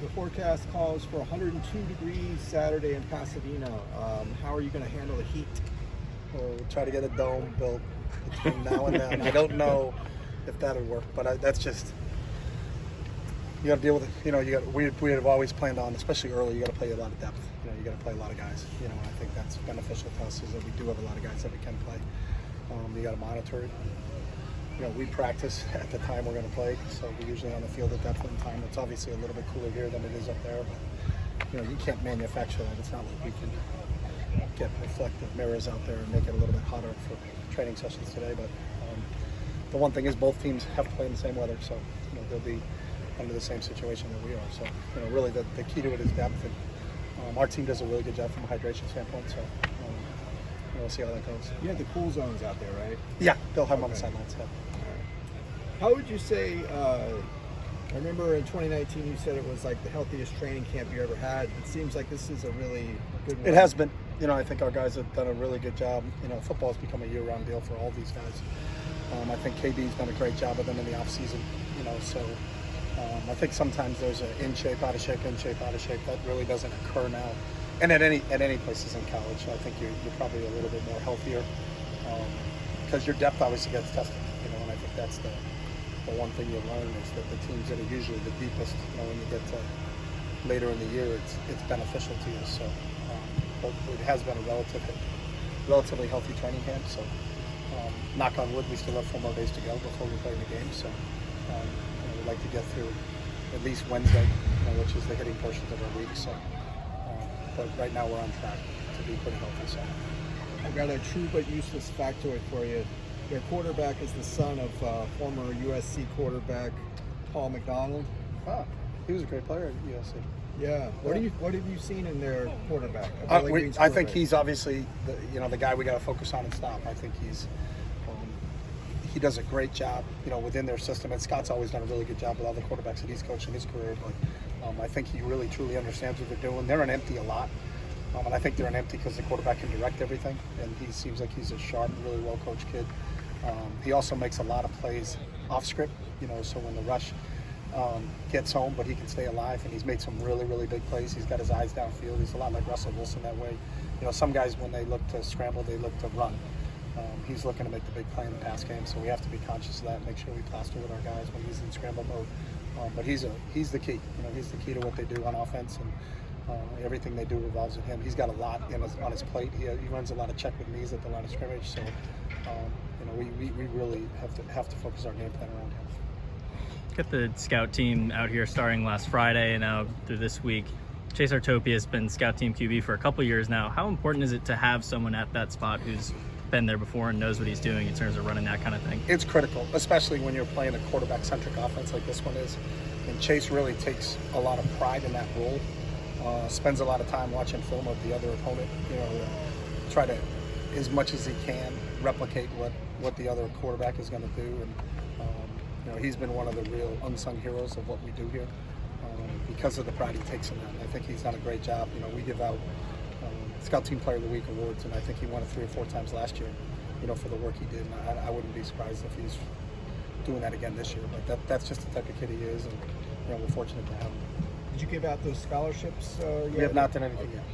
the forecast calls for 102 degrees Saturday in Pasadena. How are you going to handle the heat? We'll try to get a dome built between now and then. I don't know if that'll work, but that's just, you got to deal with it. We have always planned on, especially early, you got to play a lot of depth. You got to play a lot of guys. And I think that's beneficial to us is that we do have a lot of guys that we can play. You got to monitor it. We practice at the time we're going to play, so we're usually on the field at that point in time. It's obviously a little bit cooler here than it is up there, but you can't manufacture that. It's not like we can get reflective mirrors out there and make it a little bit hotter for training sessions today. But the one thing is both teams have to play in the same weather, so they'll be under the same situation that we are. So really the key to it is depth, and our team does a really good job from a hydration standpoint. So we'll see how that goes. You have the cool zones out there, right? Yeah, they'll have them on the sidelines. Yeah. How would you say, I remember in 2019 you said it was like the healthiest training camp you ever had. It seems like this is a really good one. It has been. I think our guys have done a really good job. Football has become a year-round deal for all these guys. I think KB's done a great job with them in the off-season. So I think sometimes there's an in shape, out of shape, in shape, out of shape. That really doesn't occur now. And at any places in college, I think you're probably a little bit more healthier because your depth obviously gets tested. And I think that's the one thing you learn is that the teams that are usually the deepest, when you get to later in the year, it's beneficial to you. So, but it has been a relatively healthy training camp. So, knock on wood, we still have 4 more days to go before we play the game. So, we'd like to get through at least Wednesday, which is the hitting portions of our week. So, but right now we're on track to be pretty healthy. So, I've got a true but useless factoid for you. Their quarterback is the son of former USC quarterback Paul McDonald. Ah, he was a great player at USC. Yeah. What have you seen in their quarterback? I think he's obviously the guy we got to focus on and stop. I think he does a great job within their system. And Scott's always done a really good job with all the quarterbacks that he's coached in his career. But I think he really truly understands what they're doing. They're an empty a lot. And I think they're an empty because the quarterback can direct everything, and he seems like he's a sharp, really well-coached kid. He also makes a lot of plays off script, so when the rush gets home, but he can stay alive, and he's made some really, really big plays. He's got his eyes downfield. He's a lot like Russell Wilson that way. Some guys, when they look to scramble, they look to run. He's looking to make the big play in the pass game, so we have to be conscious of that and make sure we plaster with our guys when he's in scramble mode. But he's the key. He's the key to what they do on offense, and everything they do revolves with him. He's got a lot on his plate. He runs a lot of check with knees at the line of scrimmage. So, we really have to focus our game plan around him. Got the scout team out here starting last Friday and now through this week. Chase Artopoeus has been scout team QB for a couple years now. How important is it to have someone at that spot who's been there before and knows what he's doing in terms of running that kind of thing? It's critical, especially when you're playing a quarterback-centric offense like this one is. And Chase really takes a lot of pride in that role. Spends a lot of time watching film of the other opponent, try to, as much as he can, replicate what the other quarterback is going to do. And, he's been one of the real unsung heroes of what we do here because of the pride he takes in that. And I think he's done a great job. We give out Scout Team Player of the Week awards, and I think he won it 3 or 4 times last year, for the work he did. And I wouldn't be surprised if he's doing that again this year. But that's just the type of kid he is, and we're fortunate to have him. Did you give out those scholarships yet? We have not done anything yet.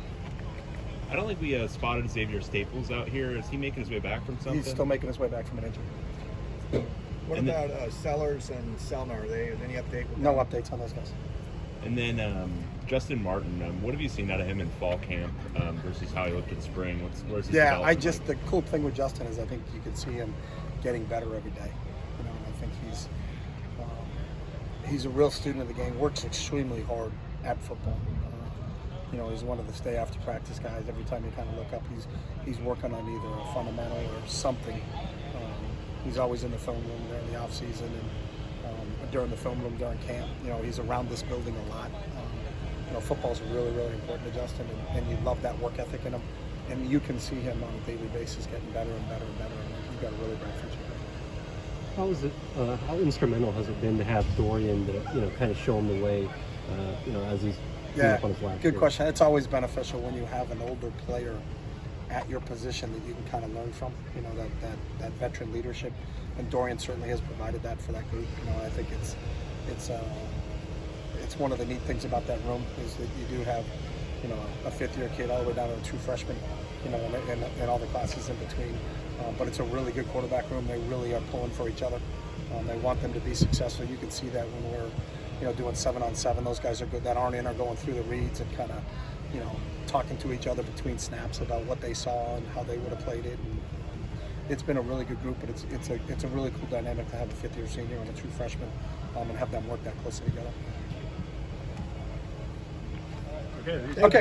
I don't think we spotted Xavier Staples out here. Is he making his way back from something? He's still making his way back from an injury. What about Sellers and Selma? Are they any update? No updates on those guys. And then Justyn Martin, what have you seen out of him in fall camp versus how he looked in spring? Where's his development like? The cool thing with Justyn is I think you can see him getting better every day. And I think he's a real student of the game, works extremely hard at football. He's one of the stay after practice guys. Every time you kind of look up, he's working on either a fundamental or something. He's always in the film room during the off season and during the film room during camp. He's around this building a lot. Football's really, really important to Justyn, and you love that work ethic in him. And you can see him on a daily basis getting better and better and better. And he's got a really bright future. How is it? How instrumental has it been to have Dorian to kind of show him the way? As he's up on his last good year? question. It's always beneficial when you have an older player at your position that you can kind of learn from. That veteran leadership, and Dorian certainly has provided that for that group. I think it's one of the neat things about that room is that you do have, you know, a fifth-year kid all the way down to a true freshman, you know, and all the classes in between. But it's a really good quarterback room. They really are pulling for each other. They want them to be successful. You can see that when we're, you know, doing 7-on-7. Those guys are good that aren't in are going through the reads and kind of, you know, talking to each other between snaps about what they saw and how they would have played it. And it's been a really good group, but it's a really cool dynamic to have a fifth-year senior and a true freshman and have them work that closely together. Okay. Okay, guys.